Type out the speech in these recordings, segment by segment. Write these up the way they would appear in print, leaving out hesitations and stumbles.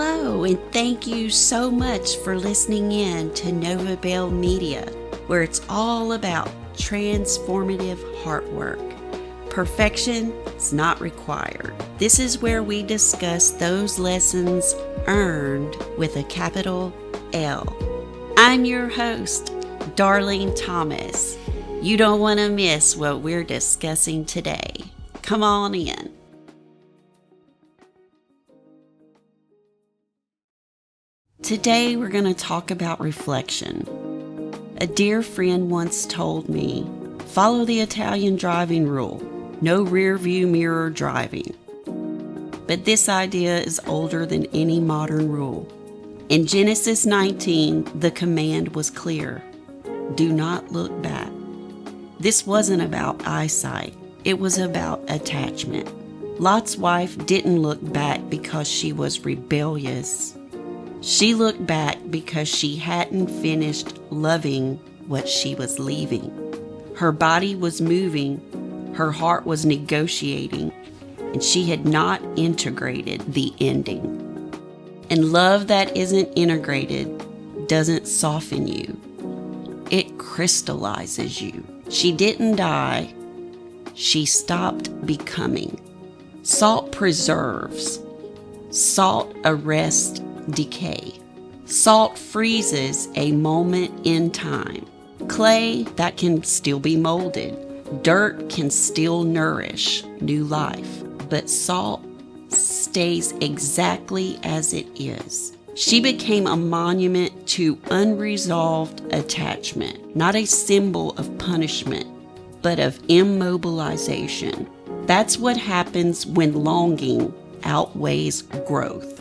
Hello, and thank you so much for listening in to Nova Bell Media, where it's all about transformative heart work. Perfection is not required. This is where we discuss those lessons earned with a capital L. I'm your host, Darlene Thomas. You don't want to miss what we're discussing today. Come on in. Today we're going to talk about reflection. A dear friend once told me, follow the Italian driving rule, no rear view mirror driving. But this idea is older than any modern rule. In Genesis 19, the command was clear, do not look back. This wasn't about eyesight, it was about attachment. Lot's wife didn't look back because she was rebellious. She looked back because she hadn't finished loving what she was leaving. Her body was moving, her heart was negotiating, and she had not integrated the ending. And love that isn't integrated doesn't soften you. It crystallizes you. She didn't die. She stopped becoming. Salt preserves. Salt arrests decay. Salt freezes a moment in time. Clay that can still be molded. Dirt can still nourish new life. But salt stays exactly as it is. She became a monument to unresolved attachment, not a symbol of punishment, but of immobilization. That's what happens when longing outweighs growth.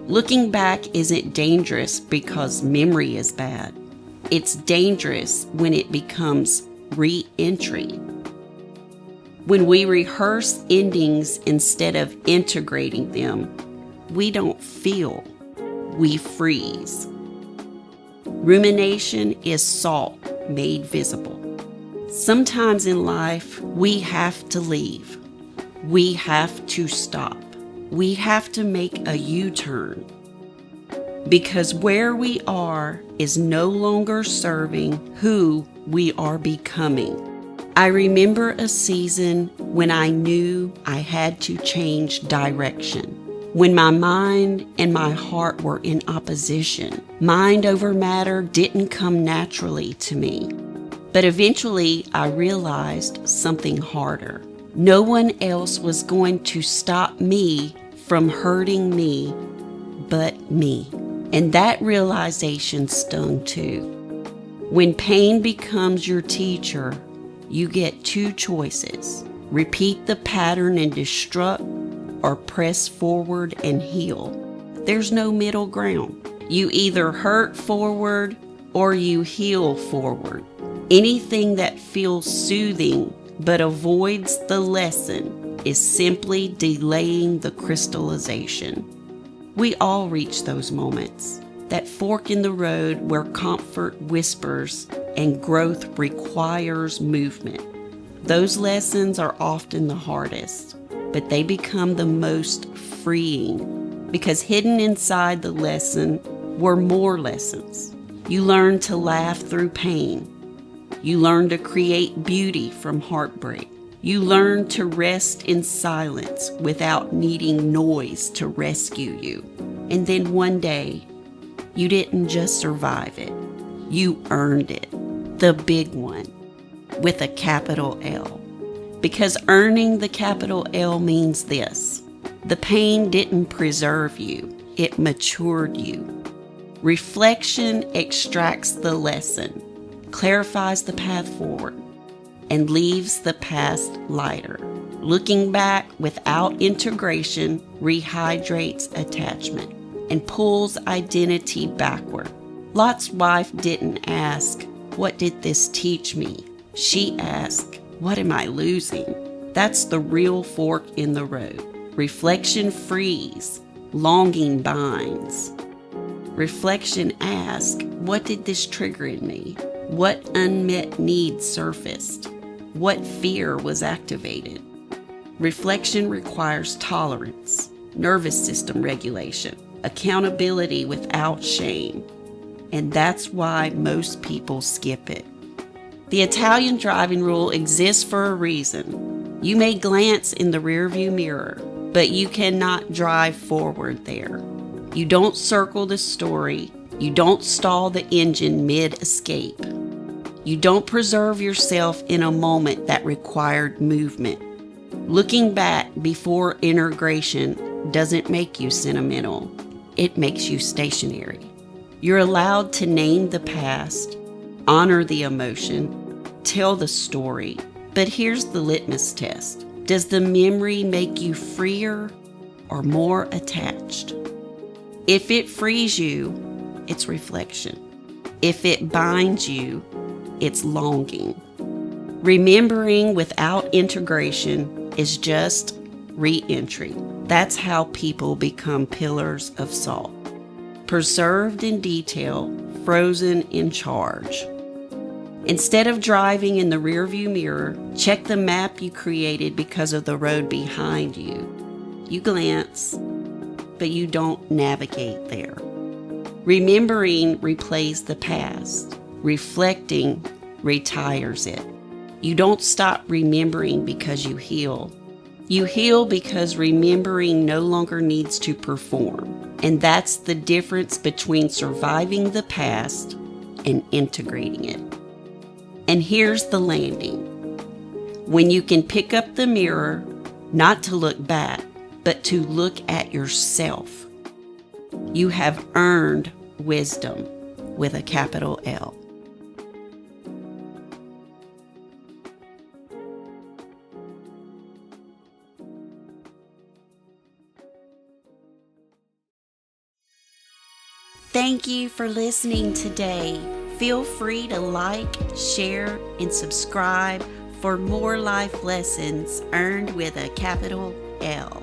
Looking back isn't dangerous because memory is bad. It's dangerous when it becomes re-entry. When we rehearse endings instead of integrating them, we don't feel, we freeze. Rumination is salt made visible. Sometimes in life, we have to leave. We have to stop. We have to make a U-turn. Because where we are is no longer serving who we are becoming. I remember a season when I knew I had to change direction. When my mind and my heart were in opposition. Mind over matter didn't come naturally to me. But eventually I realized something harder. No one else was going to stop me from hurting me but me. And that realization stung too. When pain becomes your teacher, you get two choices. Repeat the pattern and destruct, or press forward and heal. There's no middle ground. You either hurt forward or you heal forward. Anything that feels soothing but avoids the lesson is simply delaying the crystallization. We all reach those moments, that fork in the road where comfort whispers and growth requires movement. Those lessons are often the hardest, but they become the most freeing because hidden inside the lesson were more lessons. You learn to laugh through pain. You learn to create beauty from heartbreak. You learn to rest in silence without needing noise to rescue you. And then one day, you didn't just survive it. You earned it. The big one. With a capital L. Because earning the capital L means this. The pain didn't preserve you. It matured you. Reflection extracts the lesson, clarifies the path forward, and leaves the past lighter. Looking back without integration rehydrates attachment and pulls identity backward. Lot's wife didn't ask, what did this teach me? She asked, what am I losing? That's the real fork in the road. Reflection frees, longing binds. Reflection asks, what did this trigger in me? What unmet need surfaced? What fear was activated? Reflection requires tolerance, nervous system regulation, accountability without shame. And that's why most people skip it. The Italian driving rule exists for a reason. You may glance in the rearview mirror, but you cannot drive forward there. You don't circle the story. You don't stall the engine mid-escape. You don't preserve yourself in a moment that required movement. Looking back before integration doesn't make you sentimental. It makes you stationary. You're allowed to name the past, honor the emotion, tell the story. But here's the litmus test. Does the memory make you freer or more attached? If it frees you, it's reflection. If it binds you, it's longing. Remembering without integration is just re-entry. That's how people become pillars of salt. Preserved in detail, frozen in charge. Instead of driving in the rearview mirror, check the map you created because of the road behind you. You glance, but you don't navigate there. Remembering replays the past. Reflecting retires it. You don't stop remembering because you heal. You heal because remembering no longer needs to perform. And that's the difference between surviving the past and integrating it. And here's the landing. When you can pick up the mirror, not to look back, but to look at yourself, you have earned wisdom with a capital L. Thank you for listening today. Feel free to like, share, and subscribe for more life lessons earned with a capital L.